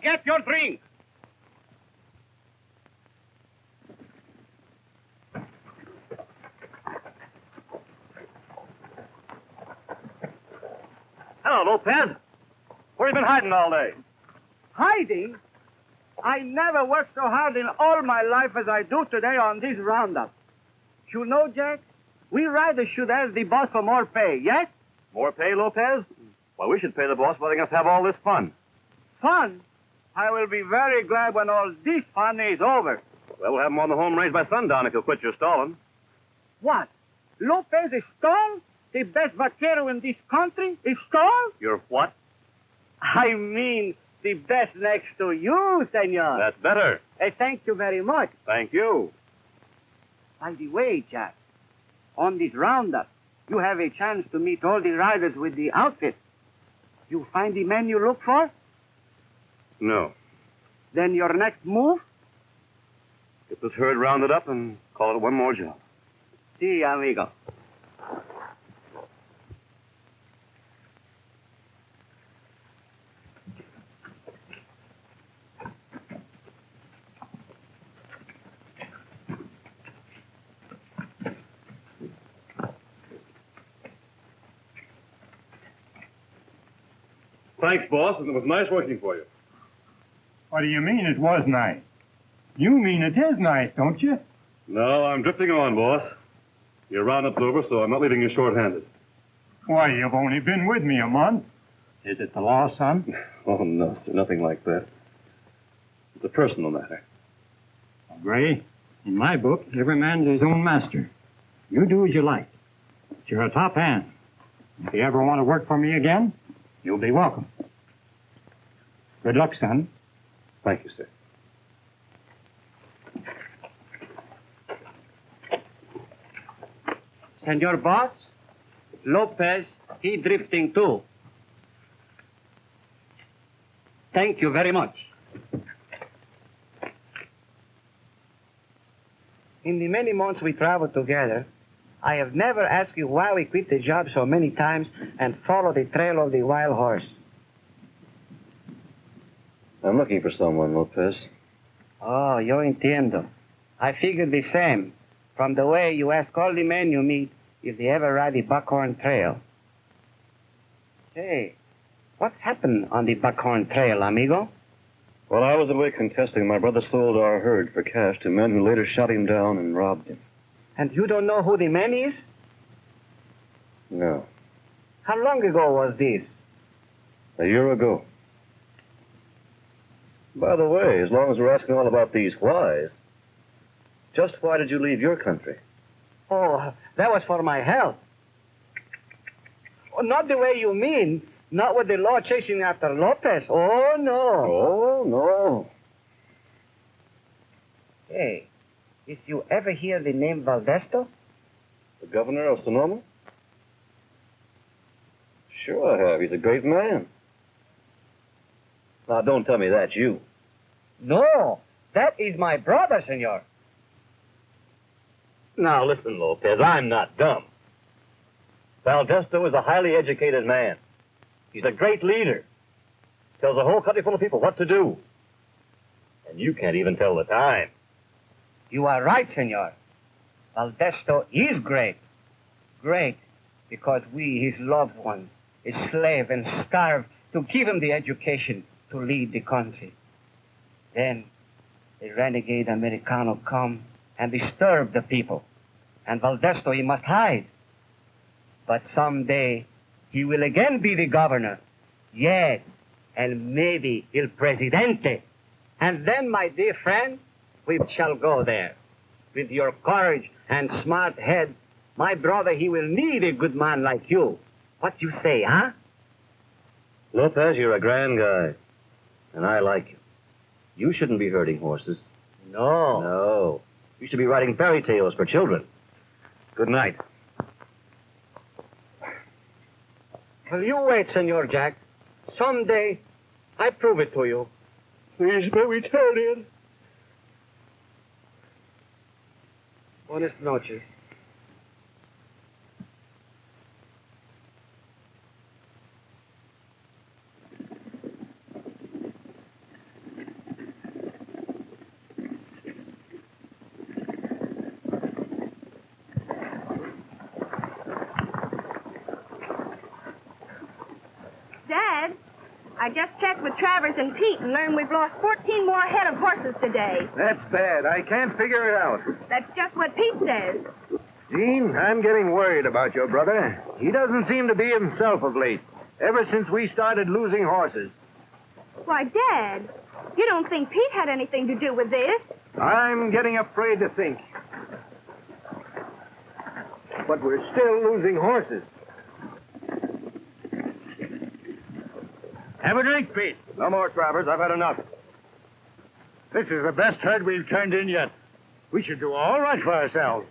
get your drink. Hello, Lopez. Where have you been hiding all day? Hiding? I never worked so hard in all my life as I do today on this roundup. You know, Jack, we riders should ask the boss for more pay, yes? More pay, Lopez? Well, we should pay the boss for letting us have all this fun. Fun? I will be very glad when all this fun is over. Well, we'll have him on the home range by sundown if you'll quit your stalling. What? Lopez is stalled? The best vaquero in this country is stalled? You're what? I mean, the best next to you, senor. That's better. Thank you very much. Thank you. By the way, Jack, on this roundup, you have a chance to meet all the riders with the outfit. You find the man you look for? No. Then your next move? Get this herd rounded up and call it one more job. Si, amigo. Thanks, boss, and it was nice working for you. What do you mean it was nice? You mean it is nice, don't you? No, I'm drifting on, boss. Your roundup's over, so I'm not leaving you short-handed. Why, you've only been with me a month. Is it the law, son? Oh, no, sir, nothing like that. It's a personal matter. Gray, in my book, every man's his own master. You do as you like. But you're a top hand. If you ever want to work for me again, you'll be welcome. Good luck, son. Thank you, sir. Senor boss, Lopez, he drifting too. Thank you very much. In the many months we traveled together, I have never asked you why we quit the job so many times and followed the trail of the wild horse. I'm looking for someone, Lopez. Oh, yo entiendo. I figured the same from the way you ask all the men you meet if they ever ride the Buckhorn Trail. Hey, what happened on the Buckhorn Trail, amigo? While I was away contesting, my brother sold our herd for cash to men who later shot him down and robbed him. And you don't know who the man is? No. How long ago was this? A year ago. By the way, as long as we're asking all about these whys, just why did you leave your country? Oh, that was for my health. Oh, not the way you mean. Not with the law chasing after Lopez. Oh, no. Oh, no. Hey, did you ever hear the name Valdesto? The governor of Sonoma? Sure I have. He's a great man. Now, don't tell me that's you. No, that is my brother, senor. Now, listen, Lopez, I'm not dumb. Valdesto is a highly educated man. He's a great leader. Tells a whole country full of people what to do. And you can't even tell the time. You are right, senor. Valdesto is great. Great because we, his loved ones, is slave and starved to give him the education to lead the country. Then the renegade Americano come and disturb the people. And Valdesto, he must hide. But someday he will again be the governor. Yes, and maybe il presidente. And then, my dear friend, we shall go there. With your courage and smart head, my brother, he will need a good man like you. What you say, huh? Lopez, you're a grand guy. And I like you. You shouldn't be herding horses. No. No. You should be writing fairy tales for children. Good night. Well, you wait, Senor Jack. Someday, I prove it to you. Please, may we turn in? Buenas noches. I just checked with Travers and Pete and learned we've lost 14 more head of horses today. That's bad. I can't figure it out. That's just what Pete says. Jean, I'm getting worried about your brother. He doesn't seem to be himself of late, ever since we started losing horses. Why, Dad, you don't think Pete had anything to do with this? I'm getting afraid to think. But we're still losing horses. Have a drink, Pete. No more, Travers. I've had enough. This is the best herd we've turned in yet. We should do all right for ourselves.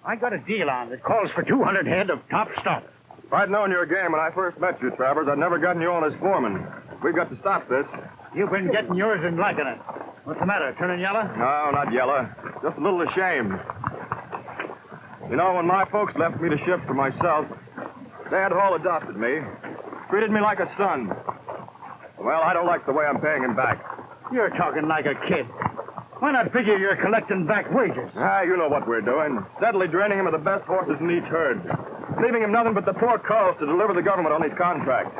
I got a deal on that calls for 200 head of top stock. If I'd known your game when I first met you, Travers, I'd never gotten you on as foreman. We've got to stop this. You've been getting yours and liking it. What's the matter, turning yellow? No, not yellow. Just a little ashamed. You know, when my folks left me to shift for myself, Dad Hall adopted me. Treated me like a son. Well, I don't like the way I'm paying him back. You're talking like a kid. Why not figure you're collecting back wages? You know what we're doing. Steadily draining him of the best horses in each herd. Leaving him nothing but the poor culls to deliver the government on his contract.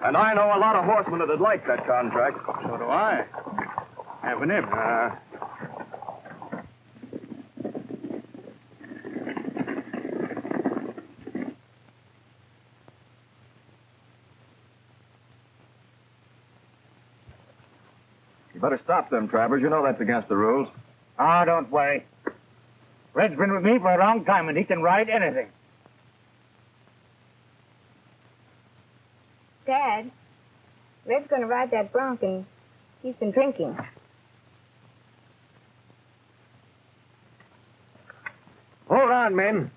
And I know a lot of horsemen that'd like that contract. So do I. Have an him. You better stop them, Travers. You know that's against the rules. Oh, don't worry. Red's been with me for a long time, and he can ride anything. Dad, Red's going to ride that bronc, and he's been drinking. Hold on, men.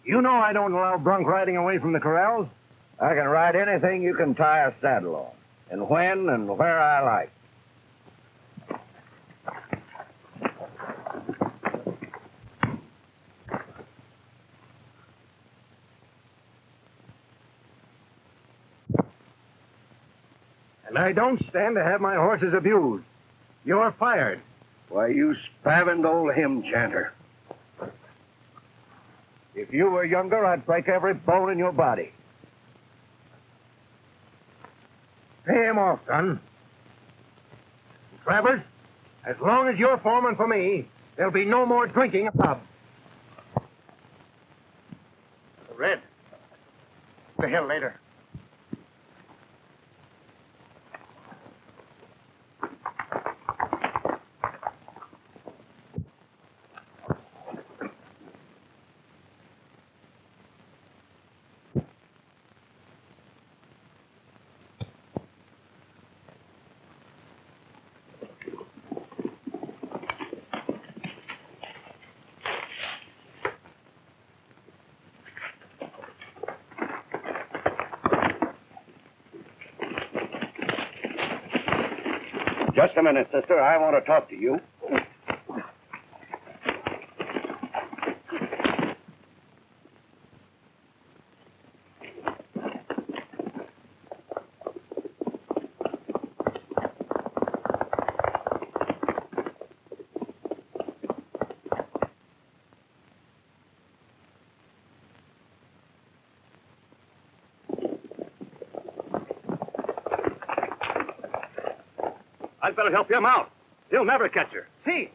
You know I don't allow bronc riding away from the corrals. I can ride anything you can tie a saddle on, and when and where I like. And I don't stand to have my horses abused. You're fired. Why, you spavined old hymn chanter. If you were younger, I'd break every bone in your body. Pay him off, son. Travers, as long as you're foreman for me, there'll be no more drinking at the pub. Red. The hell later. Just a minute, sister. I want to talk to you. I'd better help him out. He'll never catch her. See.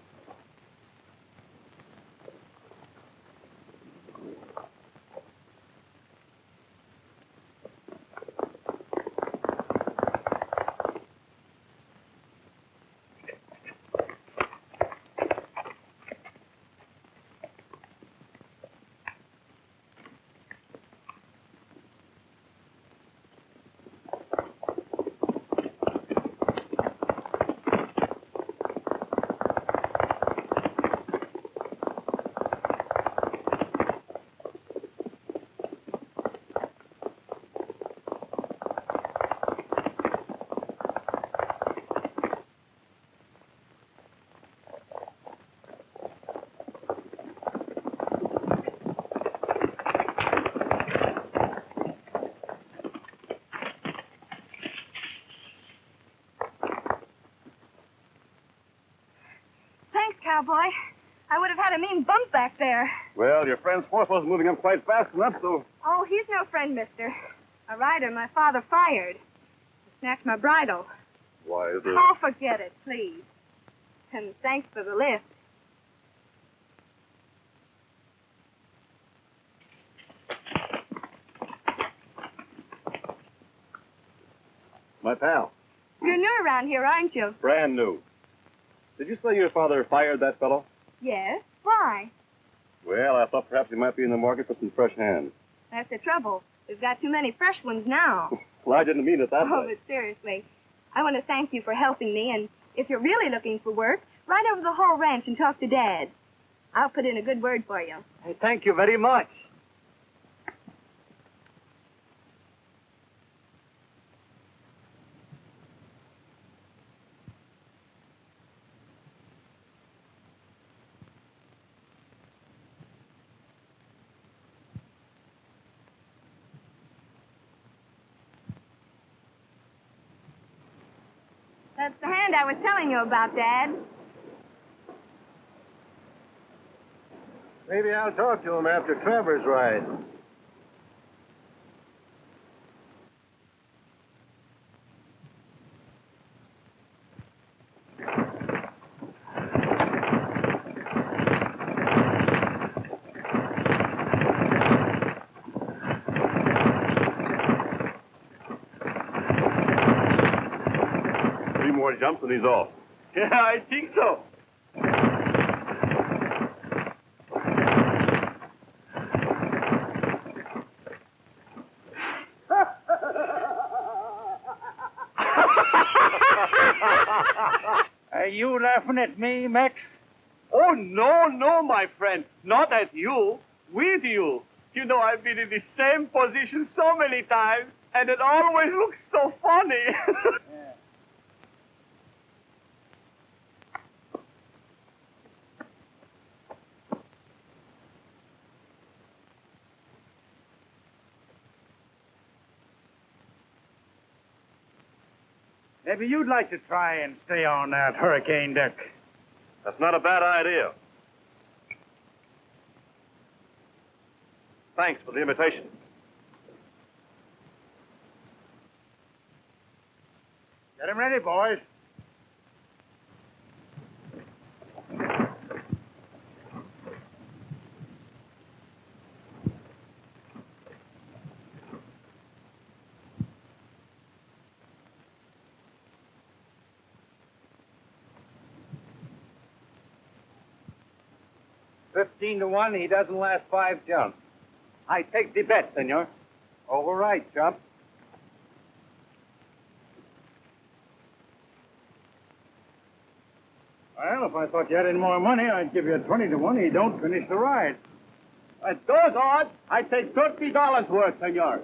Cowboy. I would have had a mean bump back there. Well, your friend's horse wasn't moving up quite fast enough, so... Oh, he's no friend, mister. A rider my father fired. He snatched my bridle. Why, Oh, forget it, please. And thanks for the lift. My pal. You're new around here, aren't you? Brand new. Did you say your father fired that fellow? Yes. Why? Well, I thought perhaps he might be in the market for some fresh hands. That's the trouble. We've got too many fresh ones now. Well, I didn't mean it that Oh, way. but seriously, I want to thank you for helping me, and if you're really looking for work, ride over to the Hall Ranch and talk to Dad. I'll put in a good word for you. Hey, thank you very much. That's the hand I was telling you about, Dad. Maybe I'll talk to him after Trevor's ride. Three more jumps and he's off. Yeah, I think so. Are you laughing at me, Max? Oh, no, my friend. Not at you. With you. You know, I've been in the same position so many times, and it always looks so funny. Maybe you'd like to try and stay on that hurricane deck. That's not a bad idea. Thanks for the invitation. Get him ready, boys. $15-1, he doesn't last 5 jumps. I take the bet, senor. All right, chump. Well, if I thought you had any more money, I'd give you $20-1. He don't finish the ride. At those odds, I take $30 worth, senor.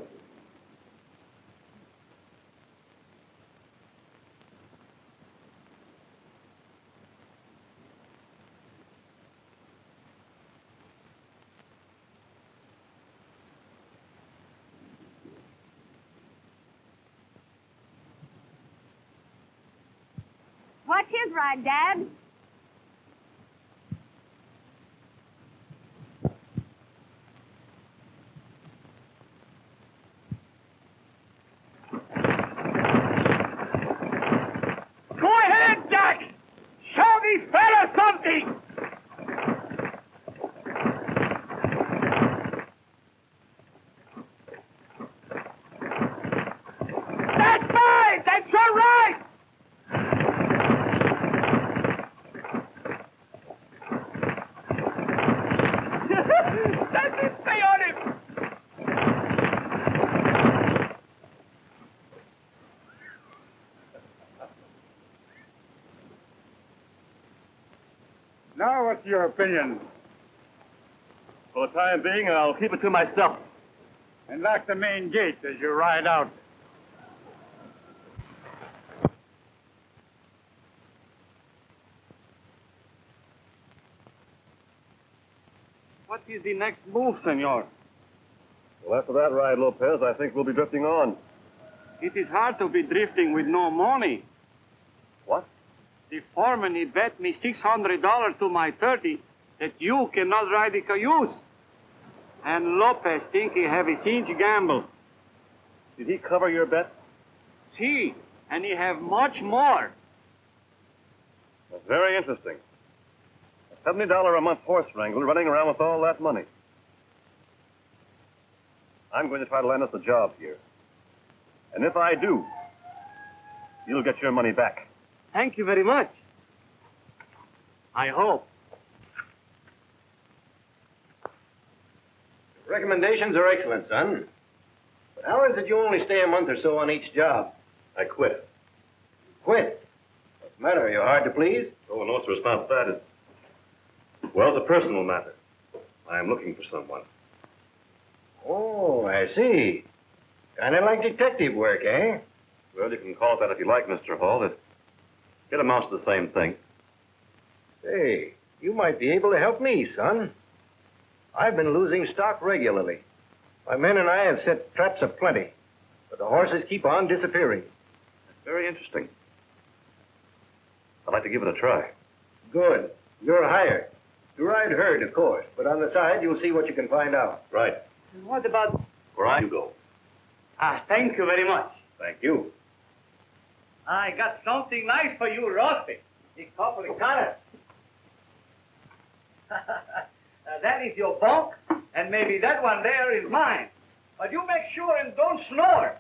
What's his ride, Dad? Go ahead, Jack! Show these fellas something! That's right! That's your right! That's it, stay on him! Now, what's your opinion? For the time being, I'll keep it to myself. And lock the main gate as you ride out. What is the next move, senor? Well, after that ride, Lopez, I think we'll be drifting on. It is hard to be drifting with no money. What? The foreman, he bet me $600 to my 30 that you cannot ride the cayuse. And Lopez think he have a huge gamble. Did he cover your bet? See, and he have much more. That's very interesting. A $70 a month horse wrangler running around with all that money. I'm going to try to land us a job here. And if I do, you'll get your money back. Thank you very much. I hope. Recommendations are excellent, son. But how is it you only stay a month or so on each job? I quit. Quit. What's the matter? Are you hard to please? Oh, no, sir, it's not that. Well, it's a personal matter. I am looking for someone. Oh, I see. Kind of like detective work, eh? Well, you can call it that if you like, Mr. Hall. It amounts to the same thing. Say, you might be able to help me, son. I've been losing stock regularly. My men and I have set traps aplenty, but the horses keep on disappearing. That's very interesting. I'd like to give it a try. Good. You're hired. To ride herd, of course, but on the side, you'll see what you can find out. Right. What about... Where I go. Thank you very much. Thank you. I got something nice for you, Roscoe. The couple of colors. That is your bunk, and maybe that one there is mine. But you make sure and don't snore.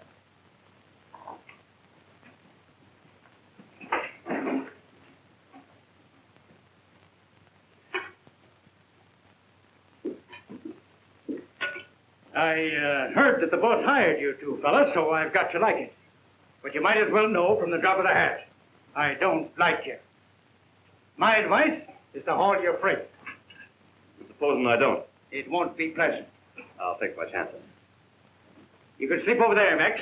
I heard that the boss hired you two fellas, so I've got to like it. But you might as well know from the drop of the hat. I don't like you. My advice is to haul your freight. Supposing I don't. It won't be pleasant. I'll take my chances. You can sleep over there, Max.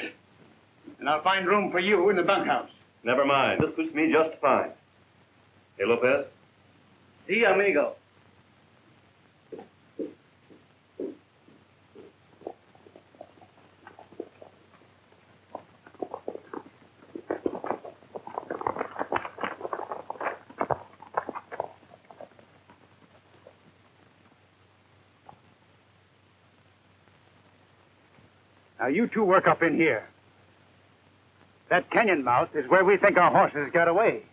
And I'll find room for you in the bunkhouse. Never mind. This suits me just fine. Hey, Lopez? Si, amigo. Now, you two work up in here. That canyon mouth is where we think our horses got away.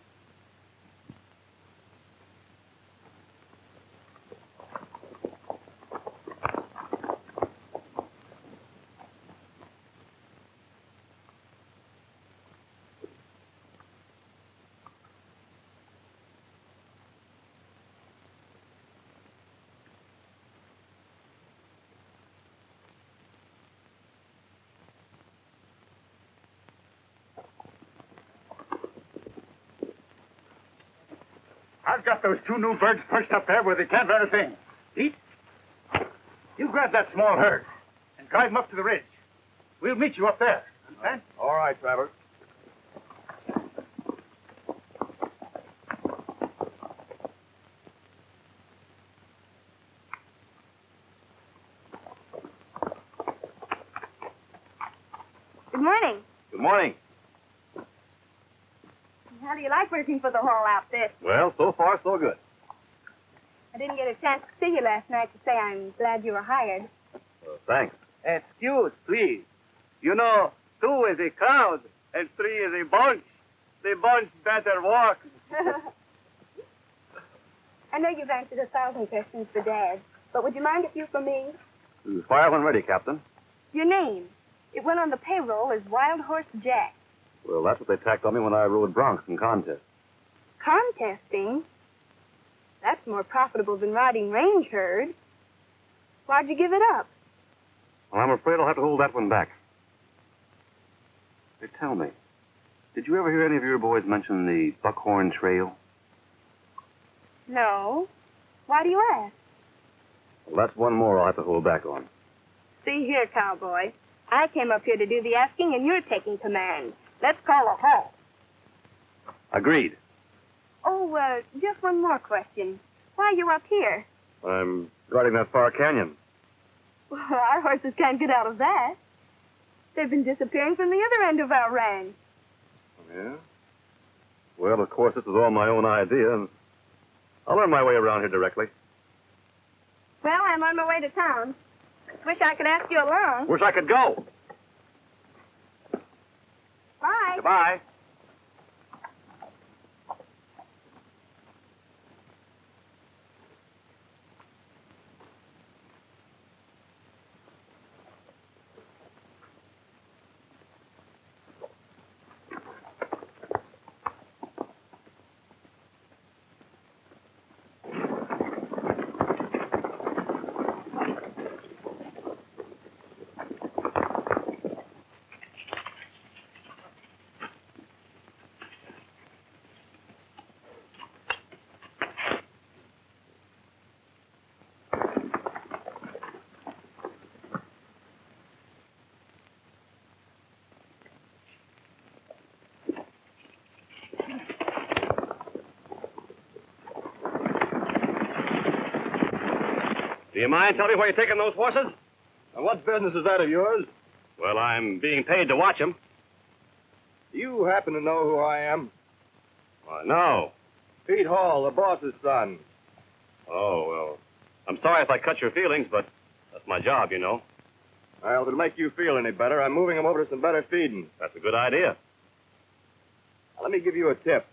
I've got those two new birds perched up there where they can't learn a thing. Pete, you grab that small herd and drive them up to the ridge. We'll meet you up there. Understand? All right, Travers. Good morning. Good morning. How do you like working for the whole outfit? Well, so far, so good. I didn't get a chance to see you last night to say I'm glad you were hired. Thanks. Excuse, please. You know, 2 is a crowd and 3 is a bunch. The bunch better walk. I know you've answered 1,000 questions for Dad, but would you mind a few for me? Fire when ready, Captain. Your name. It went on the payroll as Wild Horse Jack. Well, that's what they tacked on me when I rode broncs in contests. Contesting? That's more profitable than riding range herd. Why'd you give it up? Well, I'm afraid I'll have to hold that one back. Hey, tell me, did you ever hear any of your boys mention the Buckhorn Trail? No. Why do you ask? Well, that's one more I'll have to hold back on. See here, cowboy. I came up here to do the asking, and you're taking command. Let's call a halt. Agreed. Oh, just one more question. Why are you up here? I'm riding that far canyon. Well, our horses can't get out of that. They've been disappearing from the other end of our ranch. Yeah? Well, of course, this is all my own idea, and I'll learn my way around here directly. Well, I'm on my way to town. Wish I could ask you along. Wish I could go. Goodbye. Do you mind telling me where you're taking those horses? And what business is that of yours? Well, I'm being paid to watch them. Do you happen to know who I am? No. Pete Hall, the boss's son. Oh, well, I'm sorry if I cut your feelings, but that's my job, you know. Well, if it'll make you feel any better, I'm moving him over to some better feeding. That's a good idea. Now, let me give you a tip.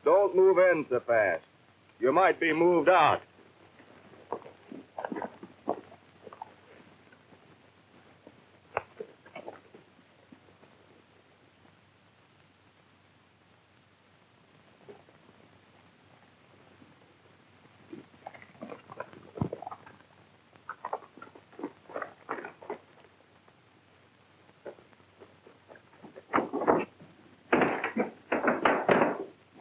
Don't move in so fast. You might be moved out.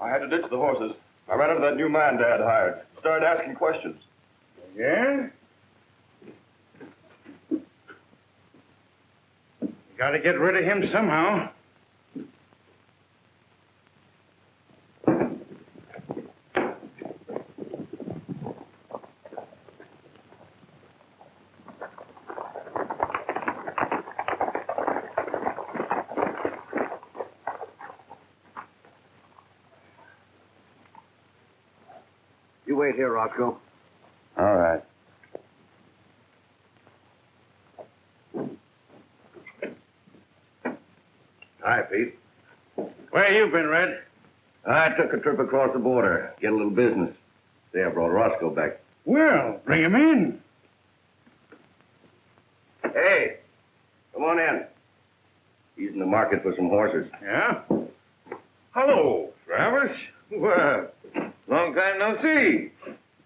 I had to ditch the horses. I ran into that new man Dad hired. Started asking questions. Yeah? You gotta get rid of him somehow. You wait here, Roscoe. All right. Hi, Pete. Where you been, Red? I took a trip across the border, get a little business. Say, I brought Roscoe back. Well, bring him in. Hey, come on in. He's in the market for some horses. Yeah? Hello, Travis. Well, long time no see.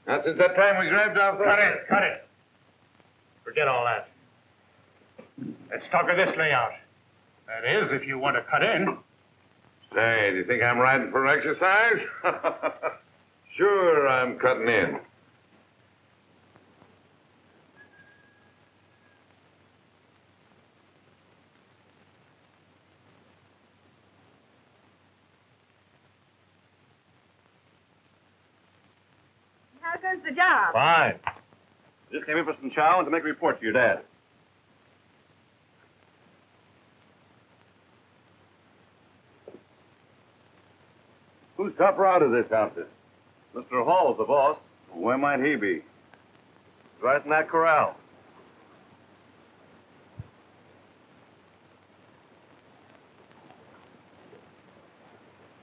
Not since that time we grabbed off the... Cut it. Forget all that. Let's talk of this layout. That is, if you want to cut in. Say, do you think I'm riding for exercise? Sure, I'm cutting in. How goes the job? Fine. Just came in for some chow and to make a report to your dad. Who's top rod of this outfit? Mr. Hall's the boss. Where might he be? Right in that corral.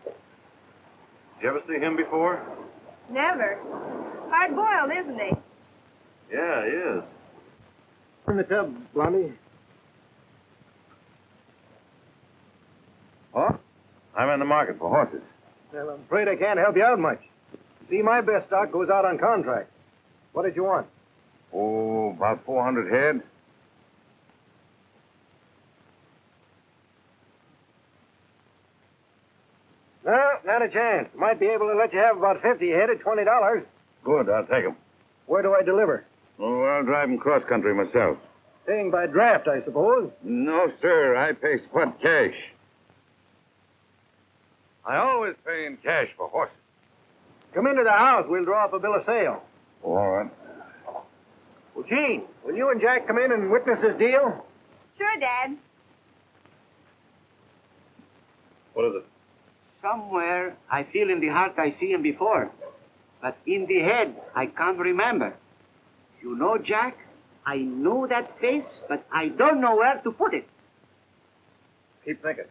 Did you ever see him before? Never. Hard-boiled, isn't he? Yeah, he is. In the tub, Blondie. Huh? I'm in the market for horses. Well, I'm afraid I can't help you out much. See, my best stock goes out on contract. What did you want? Oh, about 400 head. No, not a chance. Might be able to let you have about 50 head at $20. Good, I'll take 'em. Where do I deliver? Oh, I'll drive 'em cross country myself. Paying by draft, I suppose. No, sir. I pay spot cash. I always pay in cash for horses. Come into the house. We'll draw up a bill of sale. All right. Well, Gene, will you and Jack come in and witness this deal? Sure, Dad. What is it? Somewhere I feel in the heart I see him before, but in the head I can't remember. You know, Jack, I know that face, but I don't know where to put it. Keep thinking.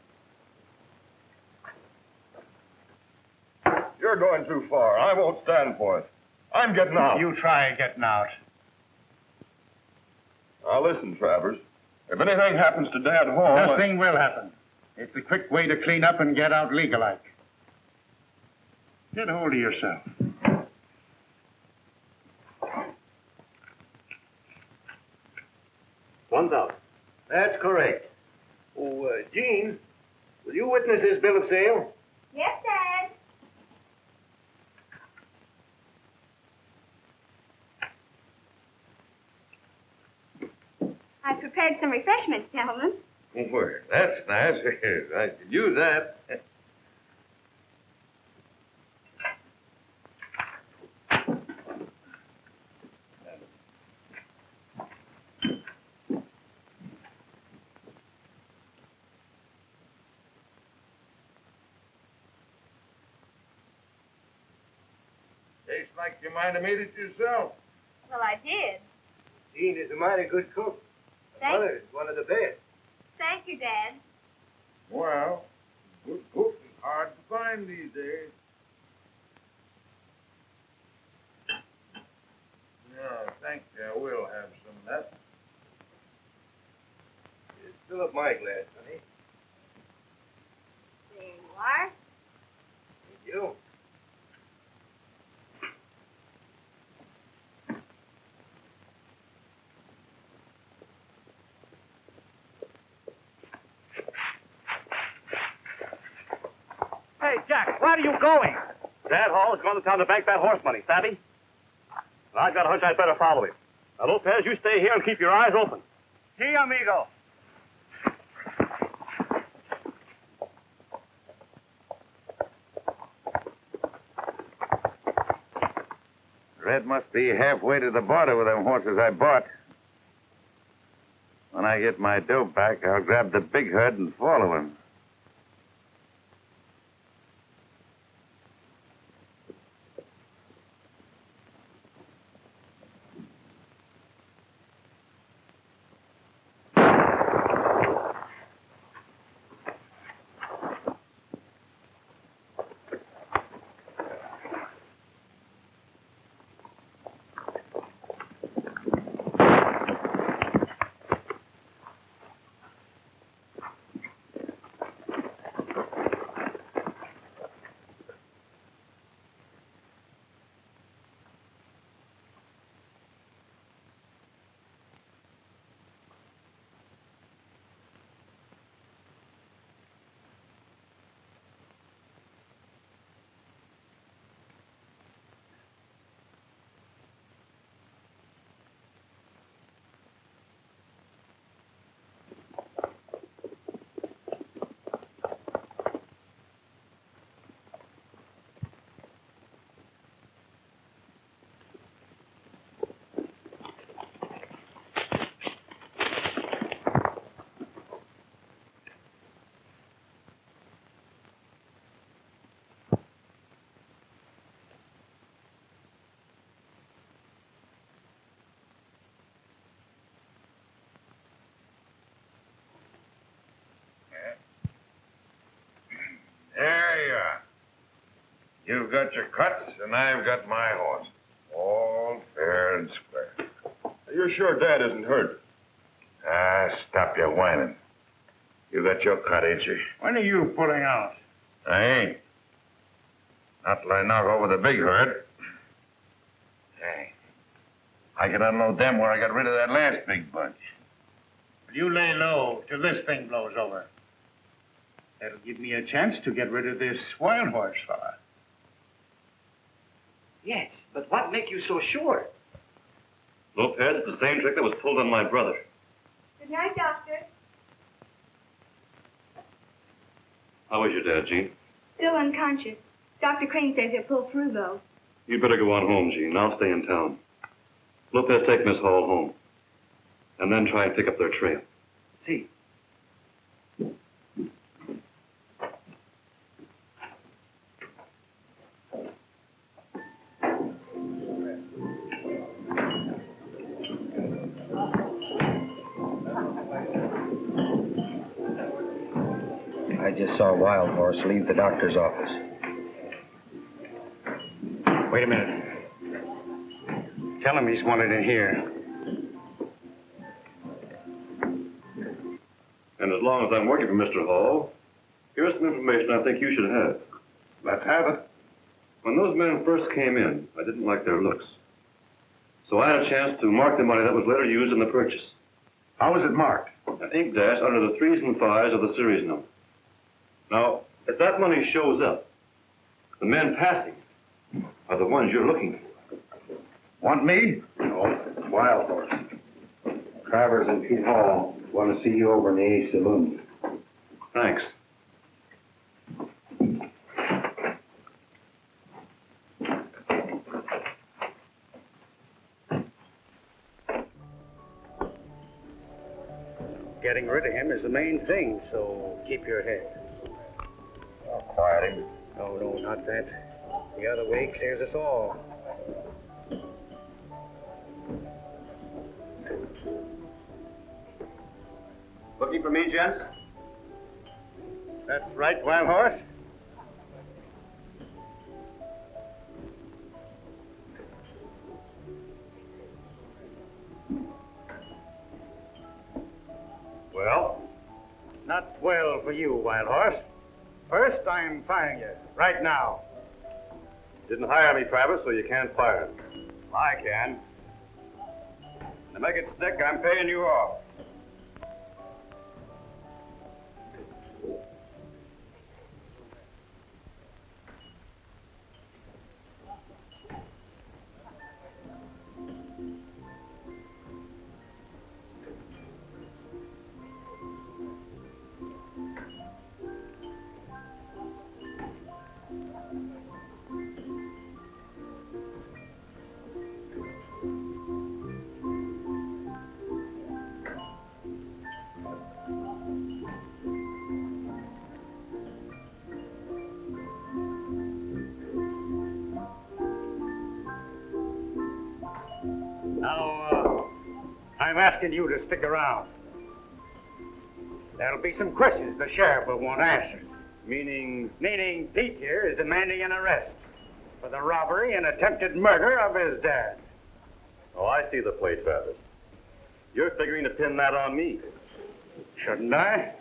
You're going too far. I won't stand for it. I'm getting out. You try getting out. Now listen, Travers. If anything happens to Dad home... Nothing will happen. It's a quick way to clean up and get out legal-like. Get hold of yourself. $1,000. That's correct. Oh, Gene, will you witness this bill of sale? Yes, Dad. I've prepared some refreshments, gentlemen. Well, that's nice. I could use that. Tastes like you might have made it yourself. Well, I did. Gene is a mighty good cook. Thank Mother is one of the best. Thank you, Dad. Well, good cook is hard to find these days. No, thank you. I will have some of that. Fill up my glass, honey. There you are. Thank you. Hey, Jack, where are you going? Dad Hall is going to town to bank that horse money, savvy? And I've got a hunch I'd better follow him. Now, Lopez, you stay here and keep your eyes open. Si, amigo. Red must be halfway to the border with them horses I bought. When I get my dough back, I'll grab the big herd and follow him. There you are. You've got your cuts, and I've got my horse. All fair and square. You're sure Dad isn't hurt? Ah, stop your whining. You got your cut, ain't you? When are you pulling out? I ain't. Not till I knock over the big herd. Hey, I can unload them where I got rid of that last big bunch. You lay low till this thing blows over. That'll give me a chance to get rid of this wild horse fella. Yes, but what make you so sure? Lopez, it's the same trick that was pulled on my brother. Good night, Doctor. How is your dad, Gene? Still unconscious. Dr. Crane says he'll pull through, though. You'd better go on home, Gene. I'll stay in town. Lopez, take Miss Hall home. And then try and pick up their trail. See. I just saw Wild Horse leave the doctor's office. Wait a minute. Tell him he's wanted in here. And as long as I'm working for Mr. Hall, here's some information I think you should have. Let's have it. When those men first came in, I didn't like their looks. So I had a chance to mark the money that was later used in the purchase. How was it marked? An ink dash under the 3s and 5s of the series number. Now, if that money shows up, the men passing are the ones you're looking for. Want me? No, Wild Horse. Travers and Pete Hall want to see you over in the A Saloon. Thanks. Getting rid of him is the main thing, so keep your head. Oh, quiet him. No, not that. The other way clears us all. Looking for me, gents? That's right, Wild Horse. Well? Not well for you, Wild Horse. First, I'm firing you, right now. Didn't hire me, Travis, so you can't fire me. I can. To make it stick, I'm paying you off. Now, I'm asking you to stick around. There'll be some questions the sheriff will want answered. Meaning Pete here is demanding an arrest for the robbery and attempted murder of his dad. Oh, I see the play, Travis. You're figuring to pin that on me. Shouldn't I?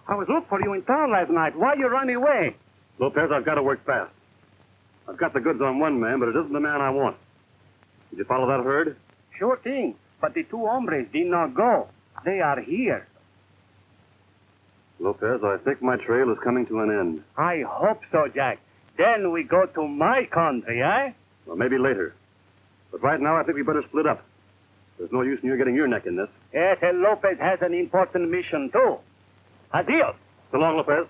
I was looking for you in town last night. Why you run away? Lopez, I've got to work fast. I've got the goods on one man, but it isn't the man I want. Did you follow that herd? Sure thing. But the two hombres did not go. They are here. Lopez, I think my trail is coming to an end. I hope so, Jack. Then we go to my country, eh? Well, maybe later. But right now, I think we better split up. There's no use in you getting your neck in this. Yes, and Lopez has an important mission, too. Adios. So long, Lopez.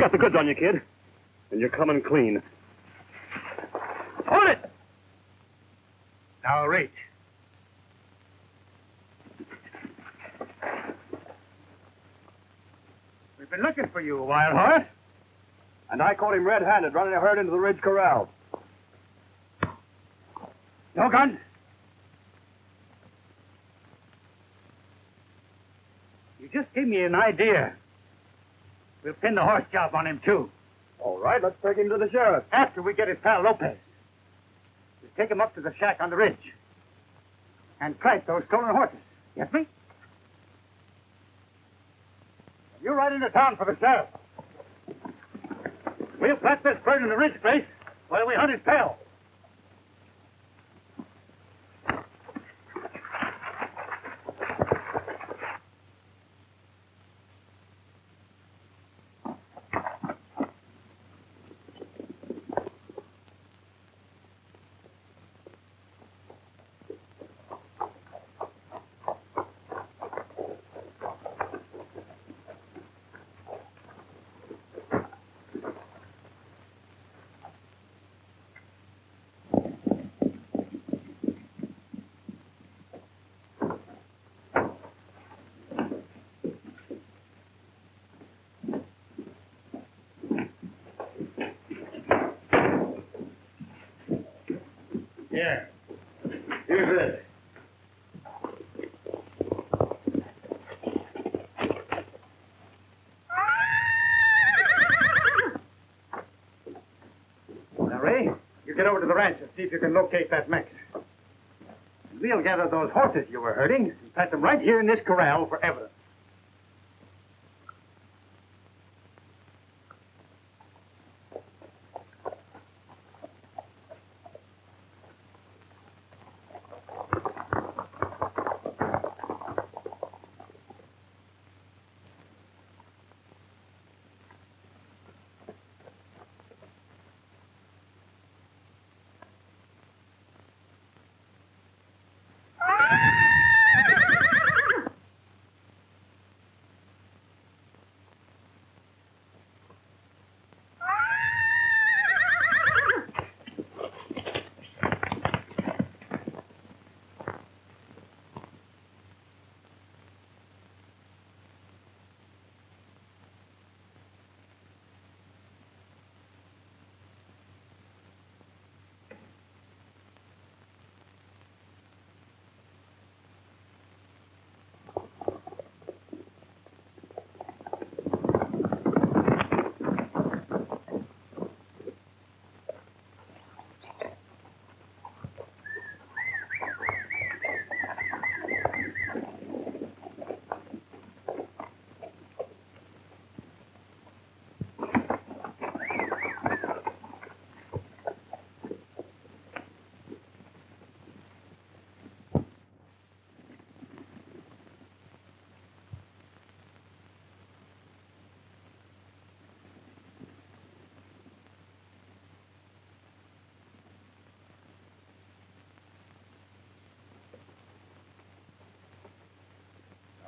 got the goods on you, kid. And you're coming clean. Hold it! Now reach. We've been looking for you, Wild Horse. And I caught him red-handed running a herd into the Ridge Corral. No guns? You just gave me an idea. We'll pin the horse job on him, too. All right, let's take him to the sheriff. After we get his pal Lopez. We'll take him up to the shack on the ridge. And track those stolen horses. Get me? You ride into town for the sheriff. We'll plant this bird in the ridge place while we hunt his pal. Here. Here's this. Now, Ray, you get over to the ranch and see if you can locate that mix. We'll gather those horses you were herding and plant them right here in this corral for evidence.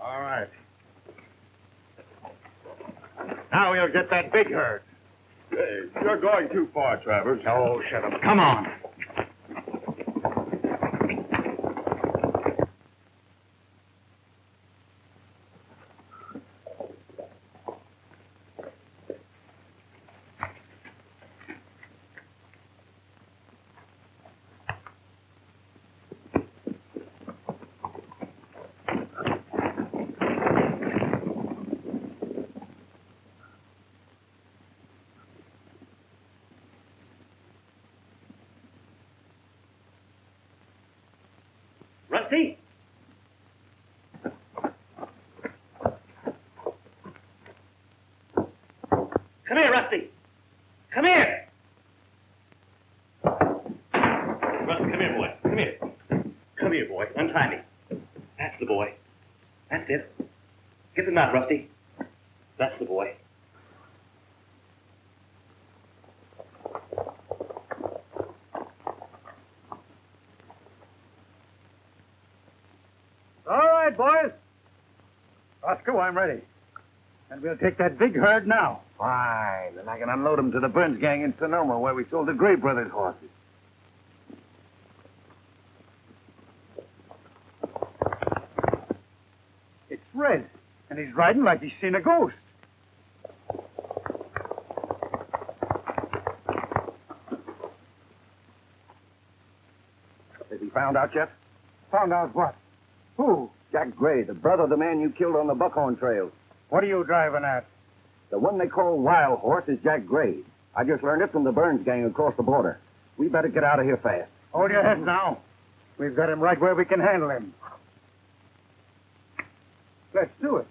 All right. Now we'll get that big herd. Hey, you're going too far, Travers. Oh, shut up. Come on. Rusty? Come here, Rusty. Come here. Rusty, come here, boy. Come here. Come here, boy. Untie me. That's the boy. That's it. Get the knot, Rusty. That's the boy. All right, boys. Roscoe, I'm ready. And we'll take that big herd now. Fine. And I can unload them to the Burns gang in Sonoma where we sold the Gray Brothers horses. It's Red, and he's riding like he's seen a ghost. Has he found out yet? Found out what? Who? Jack Gray, the brother of the man you killed on the Buckhorn Trail. What are you driving at? The one they call Wild Horse is Jack Gray. I just learned it from the Burns gang across the border. We better get out of here fast. Hold your head now. We've got him right where we can handle him. Let's do it.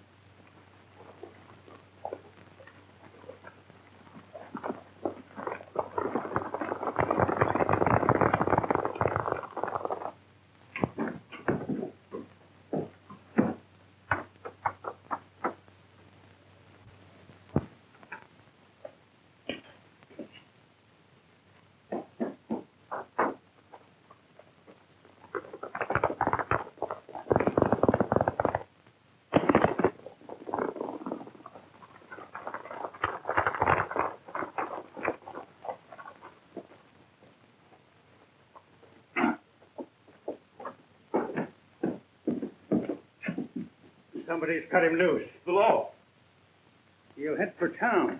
Somebody's cut him loose. The law. He'll head for town.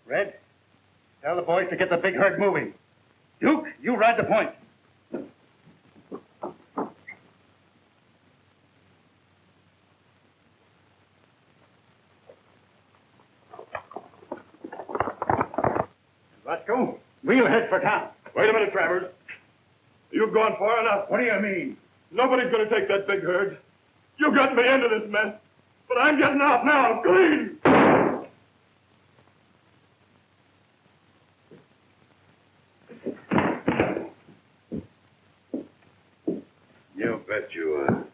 Red, tell the boys to get the big herd moving. Duke, you ride the point. Roscoe, we'll head for town. Wait a minute, Travers. You've gone far enough. What do you mean? Nobody's going to take that big herd. You got me into this mess, but I'm getting out now, clean. You bet you are.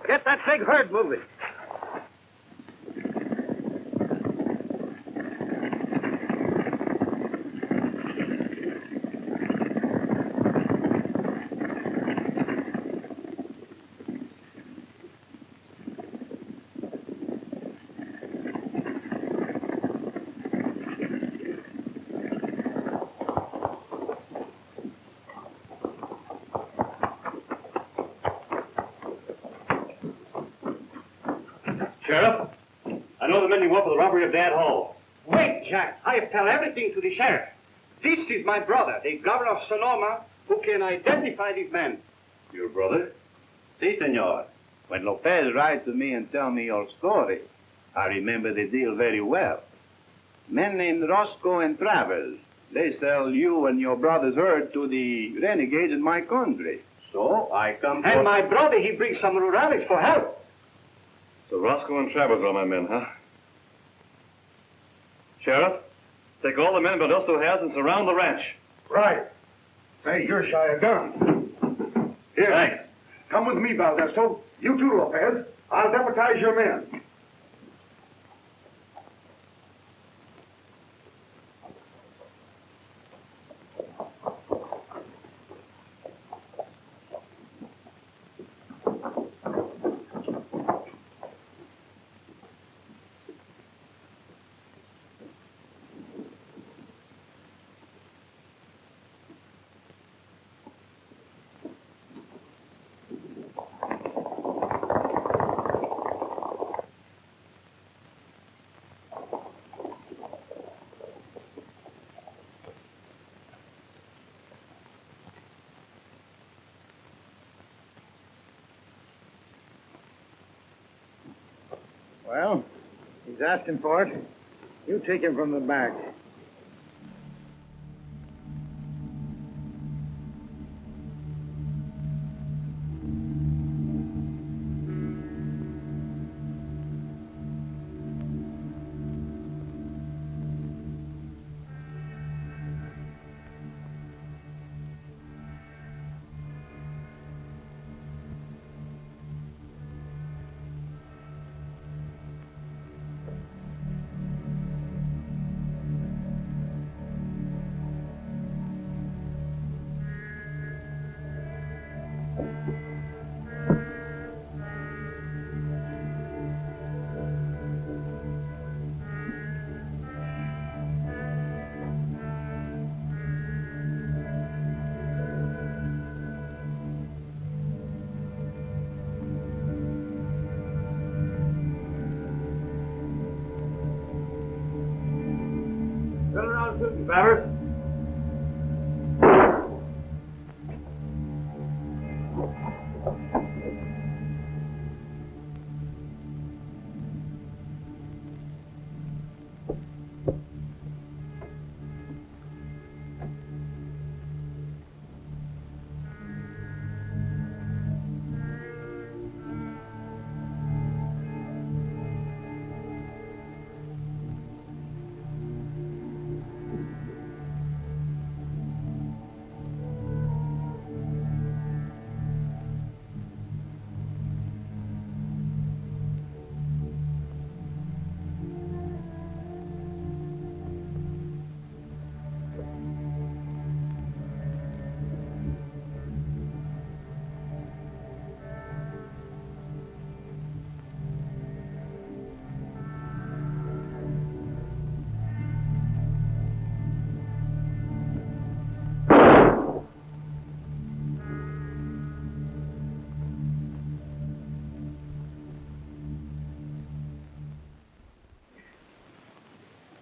Get that big herd moving. Sheriff, I know the men you want for the robbery of Dad Hall. Wait, Jack. I tell everything to the sheriff. This is my brother, the governor of Sonoma, who can identify these men. Your brother? Si, senor. When Lopez writes to me and tell me your story, I remember the deal very well. Men named Roscoe and Travers. They sell you and your brother's herd to the renegades in my country. So I come And my brother, he brings some rurales for help. So Roscoe and Travers are my men, huh? Sheriff, take all the men Valdesto has and surround the ranch. Right. Say, you're shy of gun. Here. Thanks. Come with me, Valdesto. You too, Lopez. I'll deputize your men. Well, he's asking for it. You take him from the back. Turn around, shooting, Travers.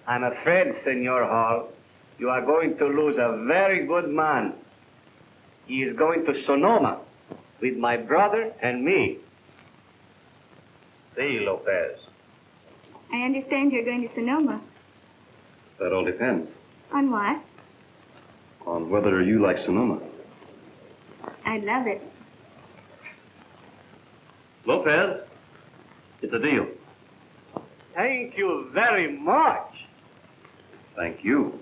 I'm afraid, Senor Hall, you are going to lose a very good man. He is going to Sonoma with my brother and me. See, Lopez. I understand you're going to Sonoma. That all depends On what? on whether you like Sonoma. I'd love it. Lopez, it's a deal. Thank you very much. Thank you.